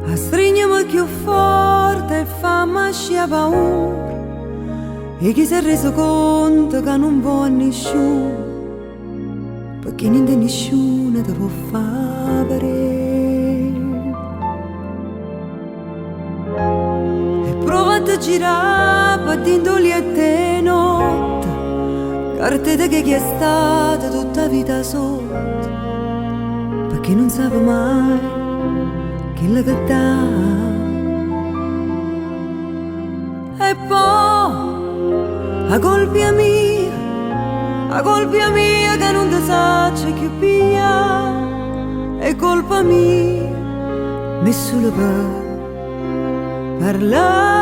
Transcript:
a stringermi più forte e fammi scia paura. E chi si è reso conto che non vuole nessuno, perché niente e nessuno ti può fare. E provate a girare battendoli a te notte, carte che chi è stata tutta la vita sotto, perché non sape mai che la dà. E poi a colpa mia che non ti saccio più via, è colpa mia, mi solo per parlare.